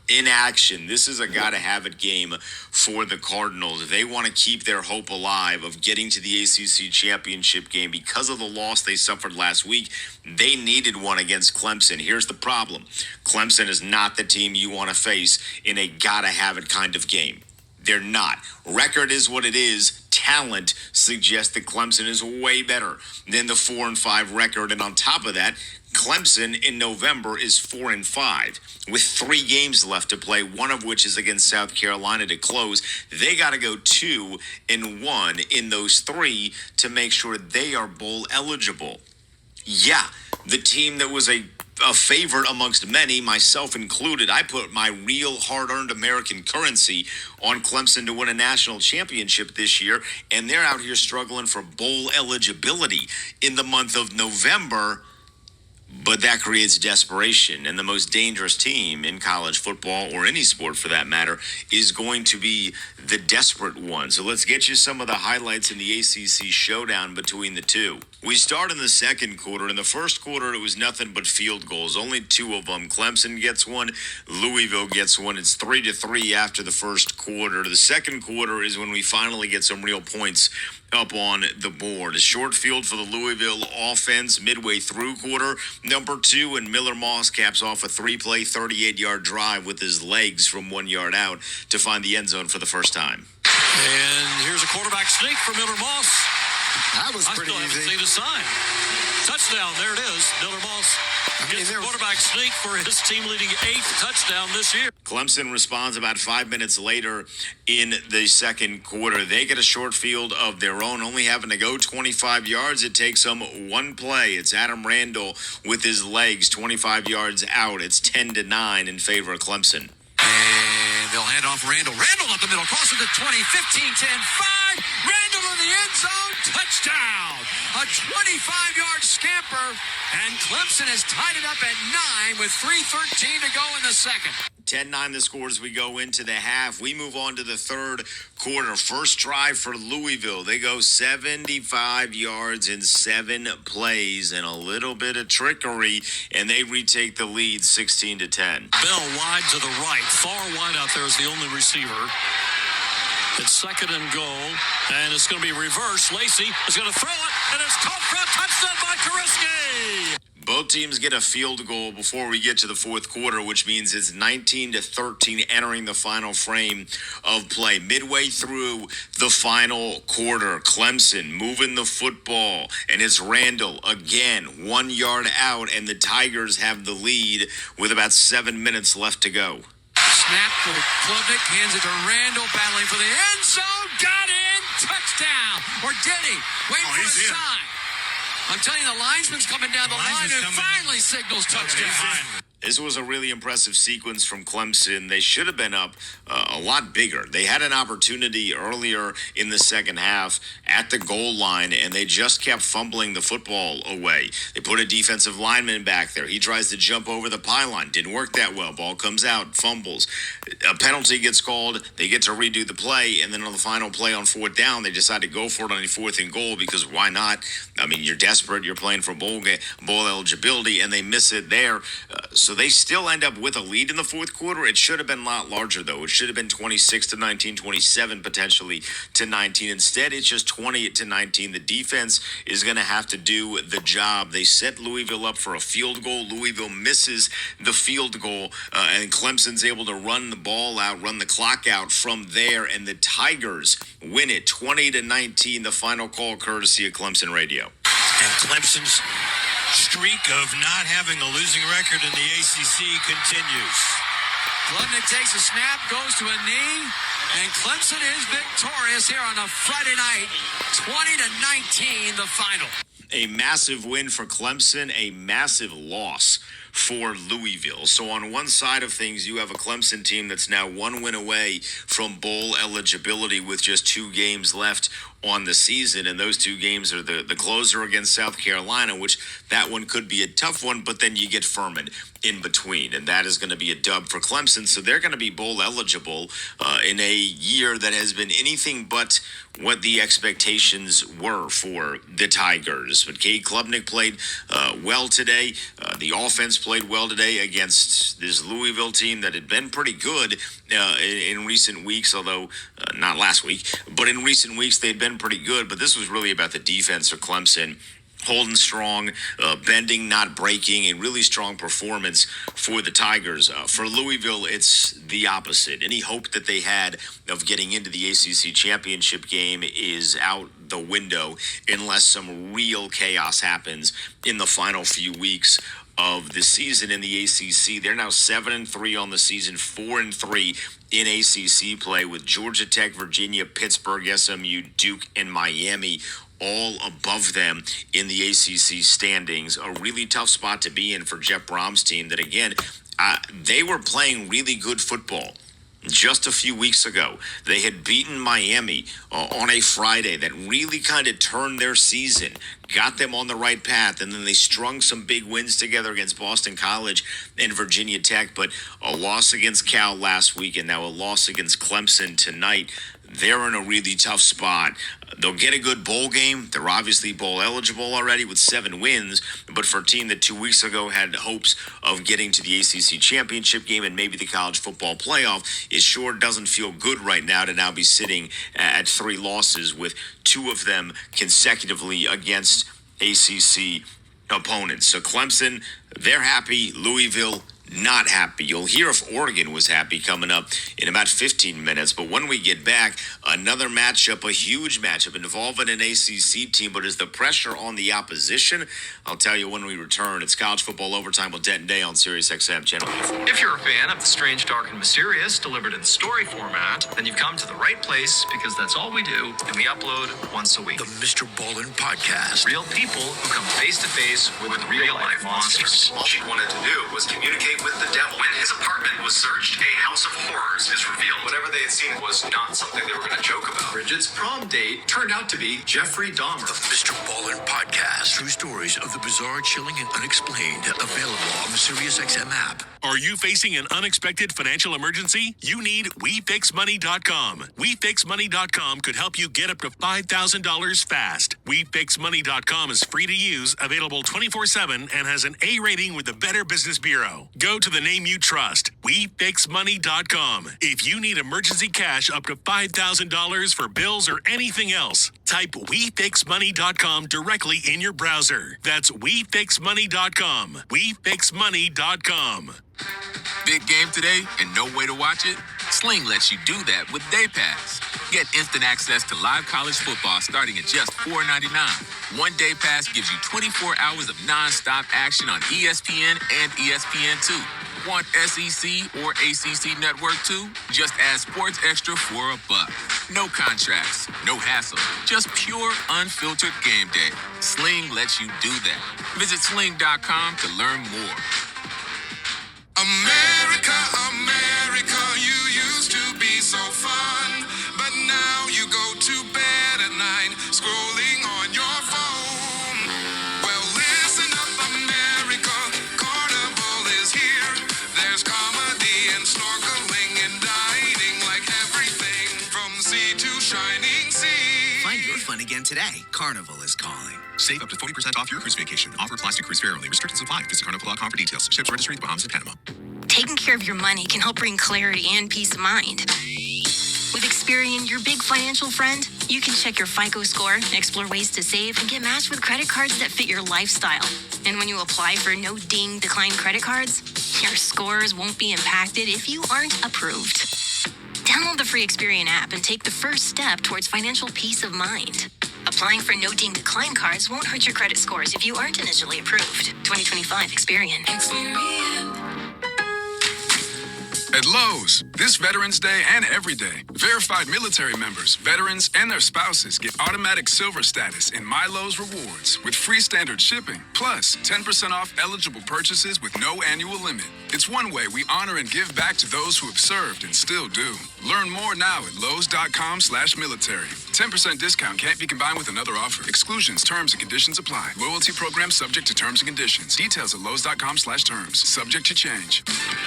in action. This is a gotta-have-it game for the Cardinals. If they want to keep their hope alive of getting to the ACC championship game because of the loss they suffered last week, they needed one against Clemson. Here's the problem. Clemson is not the team you want to face in a gotta-have-it kind of game. They're not. Record is what it is. Talent suggests that Clemson is way better than the 4-5 record. And on top of that, Clemson in November is 4-5 with 3 games left to play, one of which is against South Carolina to close. They got to go 2-1 in those 3 to make sure they are bowl eligible. Yeah, the team that was a favorite amongst many, myself included. I put my real hard-earned American currency on Clemson to win a national championship this year, and they're out here struggling for bowl eligibility in the month of November. But that creates desperation, and the most dangerous team in college football, or any sport for that matter, is going to be the desperate one. So let's get you some of the highlights in the ACC showdown between the two. We start in the second quarter. In the first quarter, it was nothing but field goals, only 2 of them. Clemson gets one, Louisville gets one. It's 3-3 after the first quarter. The second quarter is when we finally get some real points up on the board. A short field for the Louisville offense midway through quarter number 2, and Miller Moss caps off a 3-play, 38-yard drive with his legs from 1 yard out to find the end zone for the first time. And here's a quarterback sneak for Miller Moss. That was pretty easy. I still haven't seen the sign. Touchdown, there it is. Miller Moss gets a quarterback sneak for his team-leading 8th touchdown this year. Clemson responds about 5 minutes later in the second quarter. They get a short field of their own, only having to go 25 yards. It takes them 1 play. It's Adam Randall with his legs 25 yards out. It's 10-9 in favor of Clemson. And they'll hand off Randall. Randall up the middle, crosses the 20, 15, 10, 5. Randall in the end zone, touchdown. A 25-yard scamper, and Clemson has tied it up at 9 with 3:13 to go in the second. 10-9 the score as we go into the half. We move on to the third quarter. First drive for Louisville. They go 75 yards in 7 plays and a little bit of trickery, and they retake the lead 16-10. Bell wide to the right. Far wide out there is the only receiver. It's second and goal, and it's going to be reversed. Lacey is going to throw it, and it's caught for a touchdown by Kariski. Both teams get a field goal before we get to the fourth quarter, which means it's 19-13 entering the final frame of play. Midway through the final quarter, Clemson moving the football, and it's Randall again, 1 yard out, and the Tigers have the lead with about 7 minutes left to go. Snap for Klubnik, hands it to Randall, battling for the end zone, got in, touchdown, or did he? Wait for a sign. I'm telling you, the linesman's coming down the line and finally signals touchdown. This was a really impressive sequence from Clemson. They should have been up a lot bigger. They had an opportunity earlier in the second half at the goal line, and they just kept fumbling the football away. They put a defensive lineman back there. He tries to jump over the pylon. Didn't work that well. Ball comes out, fumbles. A penalty gets called. They get to redo the play, and then on the final play on 4th down, they decide to go for it on a 4th and goal because why not? I mean, you're desperate. You're playing for bowl eligibility, and they miss it there. So they still end up with a lead in the fourth quarter. It should have been a lot larger, though. It should have been 26-19, 27 potentially to 19. Instead, it's just 20-19. The defense is going to have to do the job. They set Louisville up for a field goal. Louisville misses the field goal, and Clemson's able to run the ball out, run the clock out from there, and the Tigers win it 20-19. The final call courtesy of Clemson Radio. And Clemson's streak of not having a losing record in the ACC continues. Klubnik takes a snap, goes to a knee, and Clemson is victorious here on a Friday night, 20-19, the final. A massive win for Clemson, a massive loss for Louisville. So on one side of things, you have a Clemson team that's now 1 win away from bowl eligibility with just 2 games left on the season, and those 2 games are the closer against South Carolina, which that one could be a tough one, but then you get Furman in between, and that is going to be a dub for Clemson. So they're going to be bowl eligible in a year that has been anything but what the expectations were for the Tigers. But Cade Klubnik played well today. The offense played well today against this Louisville team that had been pretty good in recent weeks, although not last week, but in recent weeks they'd been pretty good. But this was really about the defense for Clemson. Holding strong, bending, not breaking, a really strong performance for the Tigers. For Louisville, it's the opposite. Any hope that they had of getting into the ACC championship game is out the window unless some real chaos happens in the final few weeks of the season in the ACC. They're now 7-3 on the season, 4-3 in ACC play with Georgia Tech, Virginia, Pittsburgh, SMU, Duke, and Miami all above them in the ACC standings. A really tough spot to be in for Jeff Brom's team that, again, they were playing really good football. Just a few weeks ago, they had beaten Miami on a Friday that really kind of turned their season, got them on the right path, and then they strung some big wins together against Boston College and Virginia Tech. But a loss against Cal last week and now a loss against Clemson tonight. They're in a really tough spot. They'll get a good bowl game. They're obviously bowl eligible already with 7 wins. But for a team that 2 weeks ago had hopes of getting to the ACC championship game and maybe the college football playoff, it sure doesn't feel good right now to now be sitting at 3 losses with 2 of them consecutively against ACC opponents. So Clemson, they're happy. Louisville, not happy. You'll hear if Oregon was happy coming up in about 15 minutes. But when we get back, another matchup, a huge matchup involving an ACC team. But is the pressure on the opposition? I'll tell you when we return. It's College Football Overtime with Denton Day on Sirius XM Channel 84. If you're a fan of the strange, dark, and mysterious delivered in story format, then you've come to the right place because that's all we do, and we upload once a week. The Mr. Ballin Podcast. Real people who come face to face with real-life monsters. All she wanted to do was communicate with the devil. When his apartment was searched, a house of horrors is revealed. Whatever they had seen was not something they were going to joke about. Bridget's prom date turned out to be Jeffrey Dahmer. The Mr. Ballin Podcast. True stories of the bizarre, chilling, and unexplained. Available on the SiriusXM app. Are you facing an unexpected financial emergency? You need WeFixMoney.com. WeFixMoney.com could help you get up to $5,000 fast. WeFixMoney.com is free to use, available 24/7, and has an A rating with the Better Business Bureau. Go to the name you trust, WeFixMoney.com. If you need emergency cash up to $5,000 for bills or anything else, type WeFixMoney.com directly in your browser. That's WeFixMoney.com. WeFixMoney.com. Big game today and no way to watch it? Sling lets you do that with Day Pass. Get instant access to live college football starting at just $4.99. One Day Pass gives you 24 hours of non-stop action on ESPN and ESPN2. Want SEC or ACC Network too? Just add Sports Extra for $1. No contracts, no hassle, just pure unfiltered game day. Sling lets you do that. Visit sling.com to learn more. America, America, you used to be so fun, but now you go to bed at night, scrolling on your phone. Well, listen up, America, Carnival is here. There's comedy and snorkeling and dining, like everything from sea to shining sea. Find your fun again today. Carnival is calling. Save up to 40% off your cruise vacation. Offer applies to cruise fare only. Restrictions apply. Visit Carnival.com for details. Ships registry in the Bahamas and Panama. Taking care of your money can help bring clarity and peace of mind. With Experian, your big financial friend, you can check your FICO score, explore ways to save, and get matched with credit cards that fit your lifestyle. And when you apply for no ding decline credit cards, your scores won't be impacted if you aren't approved. Download the free Experian app and take the first step towards financial peace of mind. Applying for no ding decline cards won't hurt your credit scores if you aren't initially approved. 2025 Experian. At Lowe's, this Veterans Day and every day, verified military members, veterans, and their spouses get automatic silver status in My Lowe's Rewards with free standard shipping, plus 10% off eligible purchases with no annual limit. It's one way we honor and give back to those who have served and still do. Learn more now at Lowe's.com/military. 10% discount can't be combined with another offer. Exclusions, terms, and conditions apply. Loyalty program subject to terms and conditions. Details at Lowe's.com/terms. Subject to change.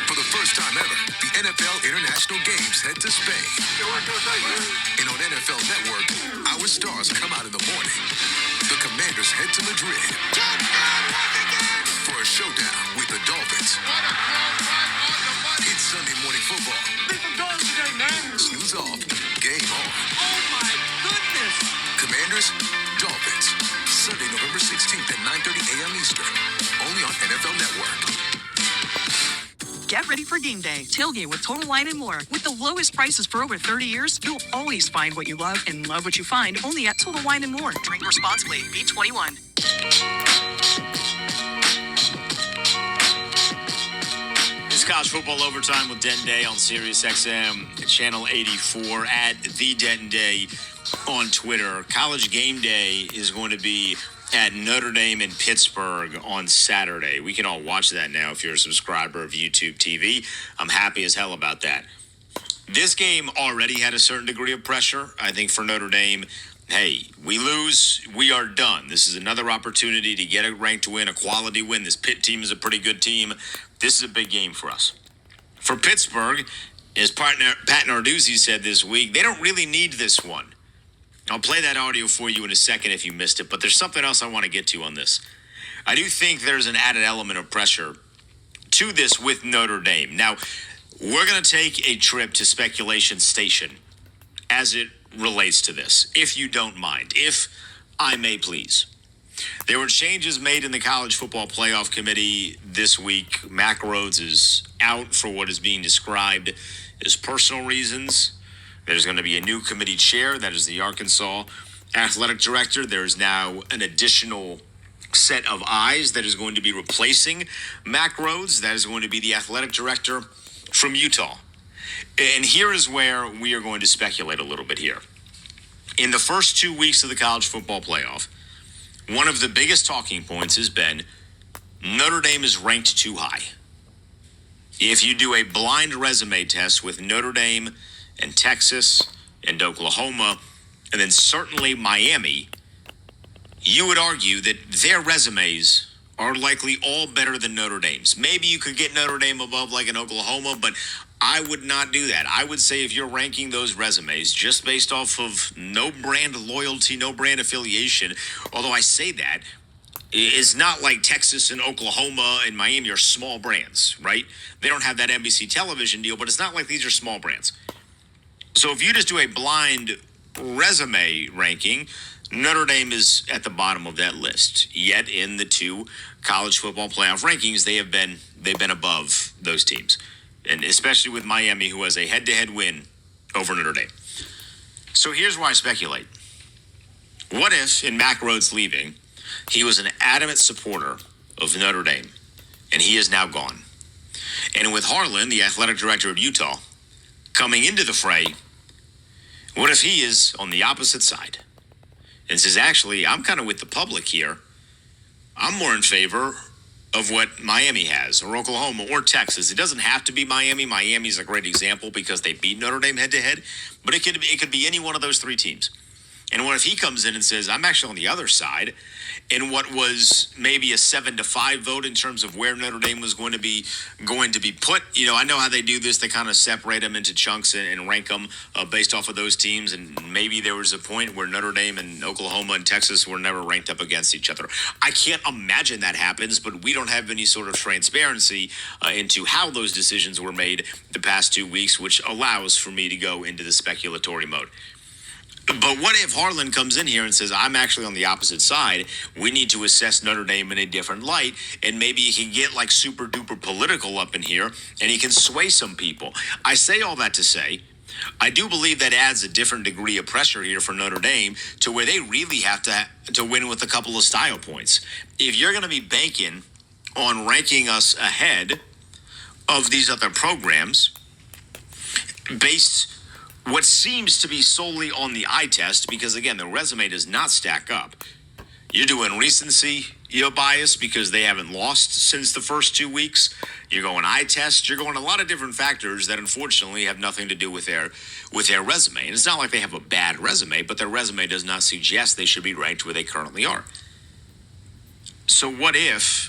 For the first time ever, the NFL International Games head to Spain. And on NFL Network, our stars come out in the morning. The Commanders head to Madrid. For for a showdown with the Dolphins. It's Sunday morning football. Snooze off, game on. Oh my goodness! Commanders, Dolphins. Sunday, November 16th at 9:30 a.m. Eastern. Only on NFL Network. Get ready for game day. Tailgate with Total Wine & More. With the lowest prices for over 30 years, you'll always find what you love and love what you find only at Total Wine & More. Drink responsibly. B21. It's College Football Overtime with Denton Day on Sirius XM, Channel 84, at The Denton Day on Twitter. College Game Day is going to be at Notre Dame in Pittsburgh on Saturday. We can all watch that now if you're a subscriber of YouTube TV. I'm happy as hell about that. This game already had a certain degree of pressure. I think for Notre Dame, hey, we lose, we are done. This is another opportunity to get a ranked win, a quality win. This Pitt team is a pretty good team. This is a big game for us. For Pittsburgh, as Pat Narduzzi said this week, they don't really need this one. I'll play that audio for you in a second if you missed it, but there's something else I want to get to on this. I do think there's an added element of pressure to this with Notre Dame. Now, we're going to take a trip to Speculation Station as it relates to this, if you don't mind, if I may please. There were changes made in the College Football Playoff Committee this week. Mack Rhodes is out for what is being described as personal reasons. There's going to be a new committee chair. That is the Arkansas athletic director. There's now an additional set of eyes that is going to be replacing Mack Rhodes. That is going to be the athletic director from Utah. And here is where we are going to speculate a little bit here. In the first 2 weeks of the college football playoff, one of the biggest talking points has been Notre Dame is ranked too high. If you do a blind resume test with Notre Dame and Texas and Oklahoma, and then certainly Miami, you would argue that their resumes are likely all better than Notre Dame's. Maybe you could get Notre Dame above like an Oklahoma, but I would not do that. I would say if you're ranking those resumes just based off of no brand loyalty, no brand affiliation, although I say that, it's not like Texas and Oklahoma and Miami are small brands, right? They don't have that NBC television deal, but it's not like these are small brands. So if you just do a blind resume ranking, Notre Dame is at the bottom of that list. Yet in the two college football playoff rankings, they've been above those teams. And especially with Miami, who has a head-to-head win over Notre Dame. So here's why I speculate. What if, in Mack Rhodes leaving, he was an adamant supporter of Notre Dame, and he is now gone? And with Harlan, the athletic director of Utah, coming into the fray, what if he is on the opposite side and says, actually, I'm kind of with the public here. I'm more in favor of what Miami has, or Oklahoma, or Texas. It doesn't have to be Miami. Miami's a great example because they beat Notre Dame head-to-head, but it could be any one of those three teams. And what if he comes in and says, I'm actually on the other side, in what was maybe a 7-5 vote in terms of where Notre Dame was going to be put. You know, I know how they do this. They kind of separate them into chunks and rank them based off of those teams. And maybe there was a point where Notre Dame and Oklahoma and Texas were never ranked up against each other. I can't imagine that happens, but we don't have any sort of transparency into how those decisions were made the past 2 weeks, which allows for me to go into the speculatory mode. But what if Harlan comes in here and says, I'm actually on the opposite side. We need to assess Notre Dame in a different light. And maybe he can get like super duper political up in here and he can sway some people. I say all that to say, I do believe that adds a different degree of pressure here for Notre Dame to where they really have to win with a couple of style points. If you're going to be banking on ranking us ahead of these other programs based what seems to be solely on the eye test, because again, the resume does not stack up. You're doing recency, bias because they haven't lost since the first 2 weeks. You're going eye test. You're going a lot of different factors that unfortunately have nothing to do with their resume. And it's not like they have a bad resume, but their resume does not suggest they should be ranked where they currently are. So what if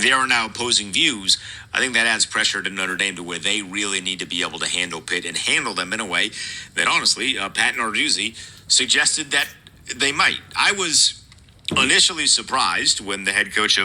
there are now opposing views? I think that adds pressure to Notre Dame to where they really need to be able to handle Pitt and handle them in a way that honestly, Pat Narduzzi suggested that they might. I was initially surprised when the head coach of